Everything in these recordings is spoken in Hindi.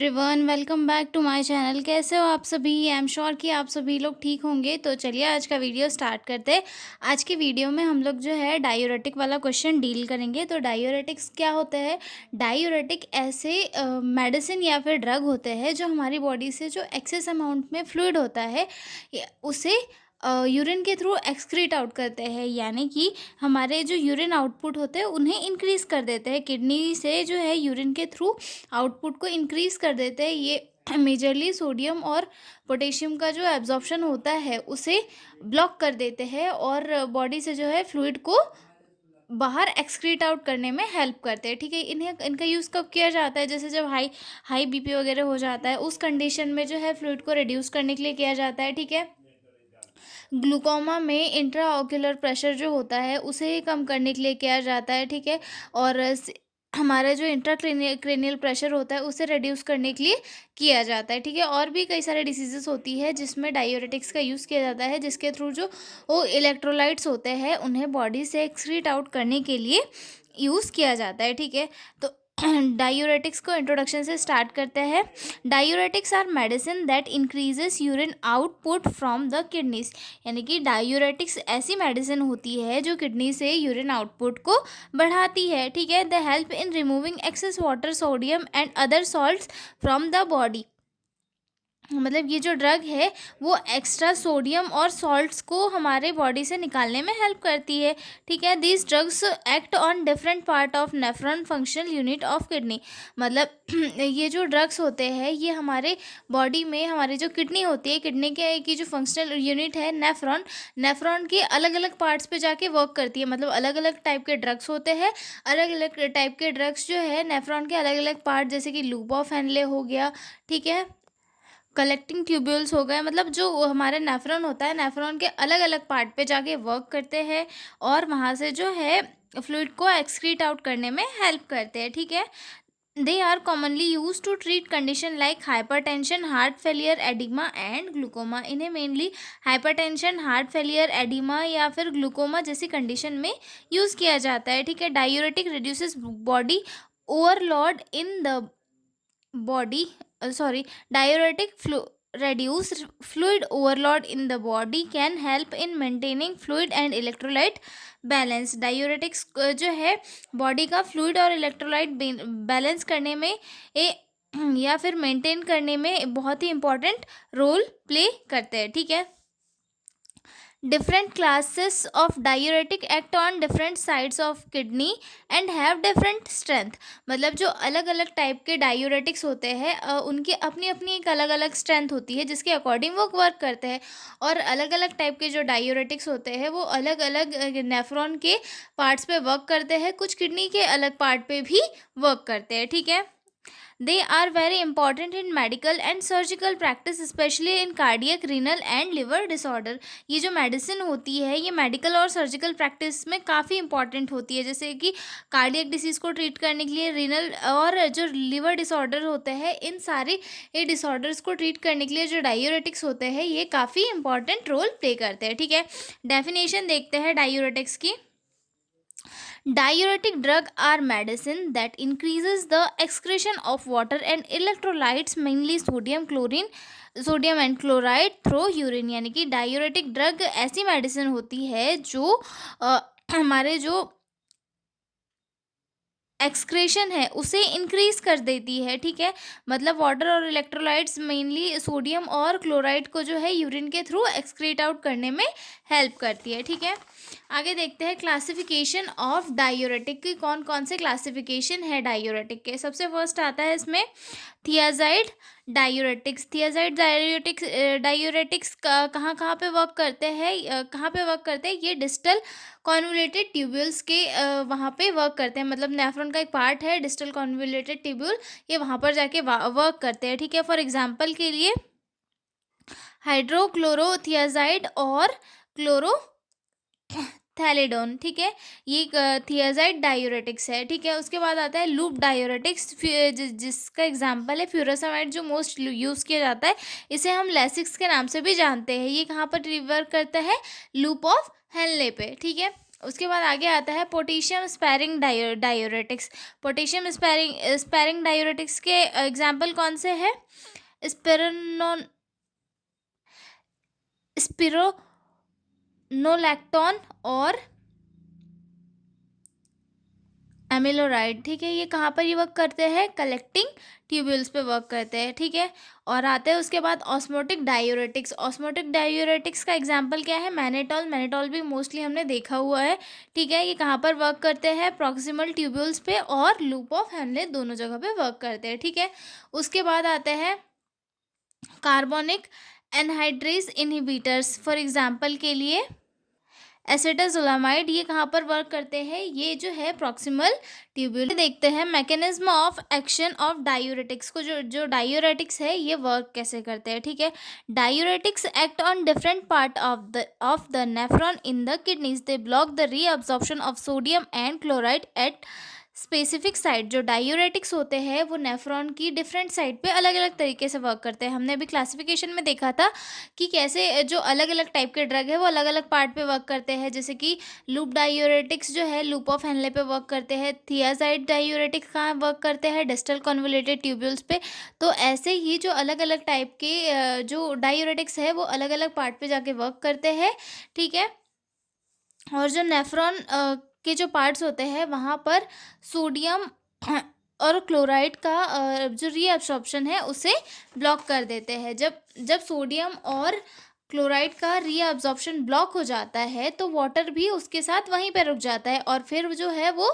Everyone welcome back to my channel. कैसे हो आप सभी? आई एम श्योर कि आप सभी लोग ठीक होंगे। तो चलिए आज का वीडियो स्टार्ट करते हैं। आज की वीडियो में हम लोग जो है डायूरेटिक वाला क्वेश्चन डील करेंगे। तो डायूरेटिक्स क्या होता है? डायूरेटिक ऐसे मेडिसिन या फिर ड्रग होते हैं जो हमारी बॉडी से जो एक्सेस अमाउंट में फ्लूइड होता है उसे यूरिन के थ्रू एक्सक्रीट आउट करते हैं, यानी कि हमारे जो यूरिन आउटपुट होते हैं उन्हें इंक्रीज़ कर देते हैं। किडनी से जो है यूरिन के थ्रू आउटपुट को इंक्रीज़ कर देते हैं। ये मेजरली सोडियम और पोटेशियम का जो एब्जॉर्प्शन होता है उसे ब्लॉक कर देते हैं और बॉडी से जो है फ्लूइड को बाहर एक्सक्रीट आउट करने में हेल्प करते हैं। ठीक है, इन्हें इनका यूज़ कब किया जाता है? जैसे जब हाई हाई बीपी वगैरह हो जाता है, उस कंडीशन में जो है फ्लूइड को रिड्यूस करने के लिए किया जाता है। ठीक है, ग्लूकोमा में इंट्राऑक्यूलर प्रेशर जो होता है उसे कम करने के लिए किया जाता है। ठीक है, और हमारा जो क्रेनियल प्रेशर होता है उसे रिड्यूस करने के लिए किया जाता है। ठीक है, और भी कई सारे डिसीजेस होती है जिसमें डायूरेटिक्स का यूज़ किया जाता है, जिसके थ्रू जो वो इलेक्ट्रोलाइट्स होते हैं उन्हें बॉडी से एक्सक्रीट आउट करने के लिए यूज़ किया जाता है। ठीक है, तो डायूरेटिक्स को इंट्रोडक्शन से स्टार्ट करते हैं। Diuretics are medicine that increases urine output from the kidneys, यानी कि डायूरेटिक्स ऐसी मेडिसिन होती है जो किडनी से यूरिन आउटपुट को बढ़ाती है। ठीक है, the help in removing excess water, sodium and other salts from the body. मतलब ये जो ड्रग है वो एक्स्ट्रा सोडियम और सॉल्ट्स को हमारे बॉडी से निकालने में हेल्प करती है। ठीक है, these drugs act on different part of nephron functional unit of kidney. मतलब ये जो ड्रग्स होते हैं ये हमारे बॉडी में हमारी जो किडनी होती है, किडनी के की जो फंक्शनल यूनिट है नेफ्रॉन, नेफ्रॉन के अलग अलग पार्ट्स पे जाके वर्क करती है। मतलब अलग अलग टाइप के ड्रग्स होते हैं। अलग अलग टाइप के ड्रग्स जो है नेफ्रॉन के अलग अलग पार्ट, जैसे कि लूप ऑफ हेनले हो गया, ठीक है, कलेक्टिंग ट्यूब्यूल्स हो गए, मतलब जो हमारे नेफ्रॉन होता है, नेफ्रॉन के अलग अलग पार्ट पे जाके वर्क करते हैं और वहाँ से जो है फ्लूइड को एक्सक्रीट आउट करने में हेल्प करते हैं। ठीक है, they are commonly use to treat condition like hypertension, heart failure, oedema and glaucoma. इन्हें mainly hypertension, heart failure, oedema या फिर ग्लूकोमा जैसी कंडीशन में यूज़ किया जाता है। ठीक है, diuretic reduces body overload in the body sorry diuretic reduce fluid overload in the body, can help in maintaining fluid and electrolyte balance। Diuretics जो है बॉडी का फ्लूइड और इलेक्ट्रोलाइट बैलेंस करने में या फिर मेंटेन करने में बहुत ही इंपॉर्टेंट रोल प्ले करते हैं। ठीक है, different classes of diuretic act on different sides of kidney and have different strength। मतलब जो अलग अलग टाइप के डायूरेटिक्स होते हैं उनकी अपनी अपनी एक अलग अलग स्ट्रेंथ होती है जिसके अकॉर्डिंग वो वर्क करते हैं। और अलग अलग टाइप के जो डायूरेटिक्स होते हैं वो अलग अलग नेफ्रॉन के पार्ट्स पे वर्क करते हैं, कुछ किडनी के अलग पार्ट पे भी वर्क करते हैं। ठीक है, they are very important in medical and surgical practice, especially in cardiac, renal and liver disorder. ये जो मेडिसिन होती है ये मेडिकल और सर्जिकल प्रैक्टिस में काफ़ी इंपॉर्टेंट होती है, जैसे कि कार्डियक डिसीज़ को ट्रीट करने के लिए, रीनल और जो लिवर डिसऑर्डर होते हैं, इन सारे ये डिसऑर्डर्स को ट्रीट करने के लिए जो डायूरेटिक्स होते हैं ये काफ़ी इंपॉर्टेंट रोल प्ले करते हैं। ठीक है, डेफिनेशन देखते हैं डायूरेटिक्स की। Diuretic drug are medicine that increases the excretion of water and electrolytes, mainly sodium and chloride through urine। यानी कि डायूरेटिक ड्रग ऐसी मेडिसिन होती है जो हमारे जो एक्सक्रेशन है उसे इंक्रीज कर देती है। ठीक है, मतलब वाटर और इलेक्ट्रोलाइट्स, मेनली सोडियम और क्लोराइड को जो है यूरिन के थ्रू एक्सक्रीट आउट करने में हेल्प करती है। ठीक है, आगे देखते हैं क्लासिफिकेशन ऑफ डायूरेटिक की। कौन कौन से क्लासिफिकेशन है डायूरेटिक के? सबसे फर्स्ट आता है इसमें थियाजाइड डायूरेटिक्स। थियाजाइड डायूरेटिक्स कहाँ कहाँ पे वर्क करते हैं? कहाँ पे वर्क करते हैं? ये डिस्टल कॉन्वुलेटेड ट्यूब्यूल्स के वहाँ पे वर्क करते हैं। मतलब नेफ्रॉन का एक पार्ट है डिस्टल कॉन्वुलेटेड ट्यूब्यूल, ये वहाँ पर जाके वर्क करते हैं। ठीक है, फॉर एग्जांपल के लिए हाइड्रोक्लोरोथियाजाइड और क्लोरो थैलिडोन। ठीक है, ये थियाजाइड डायूरेटिक्स है। ठीक है, उसके बाद आता है लूप डायूरेटिक्स, जिसका एग्जांपल है फ्यूरासामाइड, जो मोस्ट यूज़ किया जाता है। इसे हम लेसिक्स के नाम से भी जानते हैं। ये कहाँ पर रिवर करता है? लूप ऑफ हेनले पे। ठीक है, उसके बाद आगे आता है potassium sparring diuretics. Potassium sparring diuretics के एग्जाम्पल कौन से हैं? स्पिरोनोन स्पिरोनोलैक्टोन और एमिलोराइड। ठीक है, ये कहाँ पर ये वर्क करते हैं? कलेक्टिंग ट्यूब्यूल्स पे वर्क करते हैं। ठीक है, और आते हैं उसके बाद ऑस्मोटिक डायूरेटिक्स। ऑस्मोटिक डायूरेटिक्स का एग्जांपल क्या है? मैनेटॉल। मैनेटॉल भी मोस्टली हमने देखा हुआ है। ठीक है, ये कहाँ पर वर्क करते हैं? प्रॉक्सिमल ट्यूब्यूल्स पे और लूप ऑफ हेनले, दोनों जगह पे वर्क करते हैं। ठीक है, उसके बाद आते हैं carbonic anhydrase inhibitors. For example के लिए एसिटाजोलामाइड, ये कहाँ पर वर्क करते हैं? ये जो है प्रॉक्सिमल ट्यूब्यूल। देखते हैं mechanism of action of diuretics को, जो जो डायूरेटिक्स है ये वर्क कैसे करते हैं। ठीक है, diuretics act on different part of the nephron in the kidneys. They block the reabsorption of sodium and chloride at specific site. जो डायूरेटिक्स होते हैं वो नेफ्रॉन की डिफरेंट साइट पे अलग अलग तरीके से वर्क करते हैं। हमने अभी क्लासिफिकेशन में देखा था कि कैसे जो अलग अलग टाइप के ड्रग है वो अलग अलग पार्ट पे वर्क करते हैं। जैसे कि लूप डायूरेटिक्स जो है लूप ऑफ हेनले पे वर्क करते हैं। थियाजाइड डायूरेटिक्स कहाँ वर्क करते हैं? डिस्टल कन्वोल्यूटेड ट्यूब्यूल्स पे। तो ऐसे ही जो अलग अलग टाइप के जो डायूरेटिक्स है वो अलग अलग पार्ट पे जाके वर्क करते हैं। ठीक है, और जो नेफ्रॉन के जो पार्ट्स होते हैं वहाँ पर सोडियम और क्लोराइड का जो रीअब्सॉर्प्शन है उसे ब्लॉक कर देते हैं। जब जब सोडियम और क्लोराइड का रीअब्सॉर्प्शन ब्लॉक हो जाता है तो वाटर भी उसके साथ वहीं पे रुक जाता है और फिर जो है वो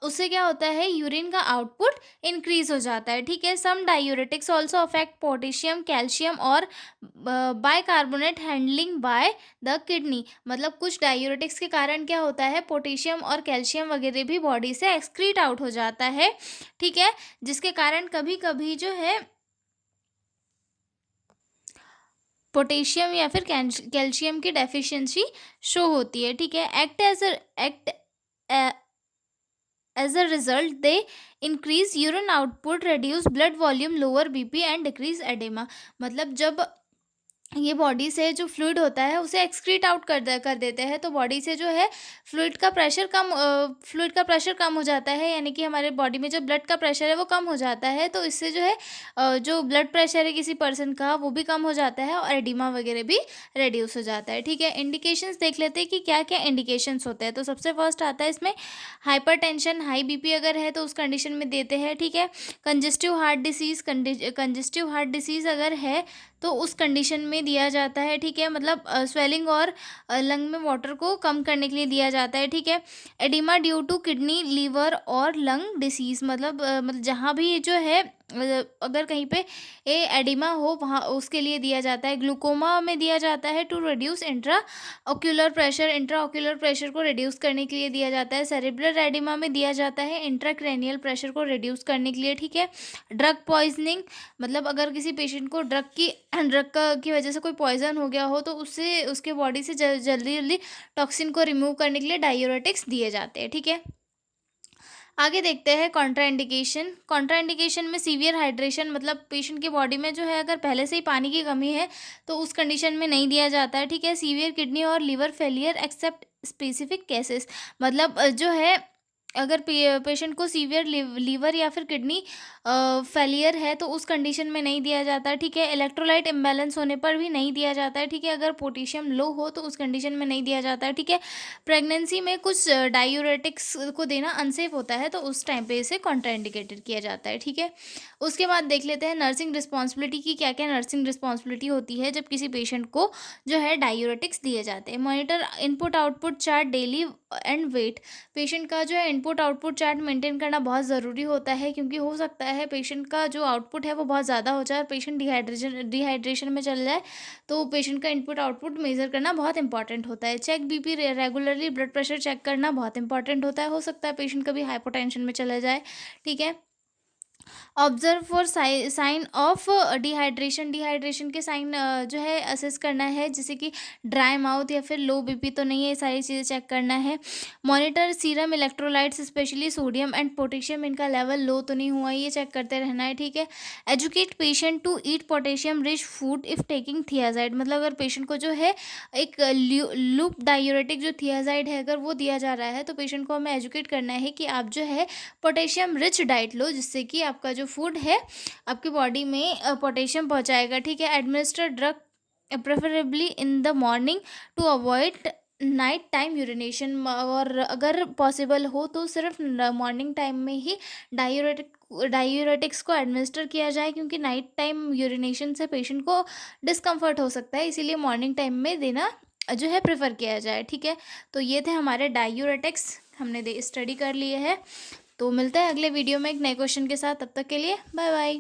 उससे क्या होता है? यूरिन का आउटपुट इंक्रीज हो जाता है। ठीक है, some diuretics also affect potassium, calcium और bicarbonate handling by the kidney. मतलब कुछ डायूरेटिक्स के कारण क्या होता है? पोटेशियम और कैल्शियम वगैरह भी बॉडी से एक्सक्रीट आउट हो जाता है। ठीक है, जिसके कारण कभी कभी जो है पोटेशियम या फिर कैल्शियम की डेफिशिएंसी शो होती है। ठीक है, act as a result they increase urine output, reduce blood volume, lower BP and decrease edema. मतलब जब ये बॉडी से जो फ्लूइड होता है उसे एक्सक्रीट आउट कर देते हैं तो बॉडी से जो है फ्लूइड का प्रेशर कम हो जाता है। यानी कि हमारे बॉडी में जो ब्लड का प्रेशर है वो कम हो जाता है। तो इससे जो है जो ब्लड प्रेशर है किसी पर्सन का वो भी कम हो जाता है और एडिमा वगैरह भी रिड्यूस हो जाता है। ठीक है, इंडिकेशंस देख लेते हैं कि क्या क्या इंडिकेशंस होते हैं। तो सबसे फर्स्ट आता है इसमें हाइपरटेंशन, हाई बीपी अगर है तो उस कंडीशन में देते हैं। ठीक है, कंजेस्टिव हार्ट डिसीज़ अगर है तो उस कंडीशन में दिया जाता है। ठीक है, मतलब स्वेलिंग और लंग में वाटर को कम करने के लिए दिया जाता है। ठीक है, edema due to kidney, liver और लंग डिसीज़, मतलब जहाँ भी जो है अगर कहीं पे एडिमा हो वहाँ उसके लिए दिया जाता है। ग्लूकोमा में दिया जाता है to reduce intra ocular pressure को रिड्यूस करने के लिए दिया जाता है। सेरेब्रल एडिमा में दिया जाता है इंट्राक्रैनियल प्रेशर को रिड्यूस करने के लिए। ठीक है, ड्रग पॉइजनिंग, मतलब अगर किसी पेशेंट को ड्रग की वजह से कोई पॉइजन हो गया हो तो उससे उसके बॉडी से जल्दी जल्दी टॉक्सिन को रिमूव करने के लिए डायूरेटिक्स दिए जाते हैं। ठीक है, आगे देखते हैं कॉन्ट्राइंडिकेशन। कॉन्ट्राइंडिकेशन में सीवियर हाइड्रेशन, मतलब पेशेंट की बॉडी में जो है अगर पहले से ही पानी की कमी है तो उस कंडीशन में नहीं दिया जाता है। ठीक है, सीवियर किडनी और liver failure except specific cases, मतलब जो है अगर पेशेंट को सीवियर लीवर या फिर किडनी फेलियर है तो उस कंडीशन में नहीं दिया जाता है। ठीक है, इलेक्ट्रोलाइट इम्बैलेंस होने पर भी नहीं दिया जाता है। ठीक है, अगर पोटेशियम लो हो तो उस कंडीशन में नहीं दिया जाता है। ठीक है, प्रेगनेंसी में कुछ डायूरेटिक्स को देना अनसेफ होता है तो उस टाइम पे इसे कॉन्ट्राइंडिकेटेड किया जाता है। ठीक है, उसके बाद देख लेते हैं नर्सिंग रिस्पॉन्सिबिलिटी की क्या क्या नर्सिंग रिस्पॉन्सिबिलिटी होती है जब किसी पेशेंट को जो है डायूरेटिक्स दिए जाते हैं। Monitor input output chart daily and weight, patient का जो है इनपुट आउटपुट चार्ट मेंटेन करना बहुत ज़रूरी होता है क्योंकि हो सकता है पेशेंट का जो आउटपुट है वो बहुत ज़्यादा हो जाए और पेशेंट डिहाइड्रेशन में चल जाए। तो पेशेंट का इनपुट आउटपुट मेज़र करना बहुत इंपॉर्टेंट होता है। Check BP regularly, blood pressure check करना बहुत इंपॉर्टेंट होता है। हो सकता है पेशेंट कभी हाइपोटेंशन में चला जाए। ठीक है, observe for sign of dehydration, dehydration के साइन जो है असेस करना है, जैसे कि ड्राई माउथ या फिर लो बीपी तो नहीं है, ये सारी चीज़ें चेक करना है। Monitor serum electrolytes specially sodium and potassium, इनका लेवल लो तो नहीं हुआ, ये चेक करते रहना है, ठीक है। Educate patient to eat potassium rich food if taking thiazide, मतलब अगर पेशेंट को जो है एक लूप डायूरेटिक जो थियाजाइड है अगर वो दिया जा रहा है तो पेशेंट को हमें एजुकेट करना है कि आप जो है पोटेशियम रिच डाइट लो, जिससे कि आपका जो फूड है आपकी बॉडी में पोटेशियम पहुंचाएगा, ठीक है। Administer drug preferably in the morning to avoid night time urination, और अगर पॉसिबल हो तो सिर्फ मॉर्निंग टाइम में ही डायूरेटिक्स को एडमिनिस्टर किया जाए, क्योंकि नाइट टाइम यूरिनेशन से पेशेंट को डिस्कम्फर्ट हो सकता है, इसीलिए मॉर्निंग टाइम में देना जो है प्रेफर किया जाए, ठीक है। तो ये थे हमारे डायूरेटिक्स, हमने स्टडी कर लिए हैं। तो मिलते हैं अगले वीडियो में एक नए क्वेश्चन के साथ, तब तक के लिए बाय बाय।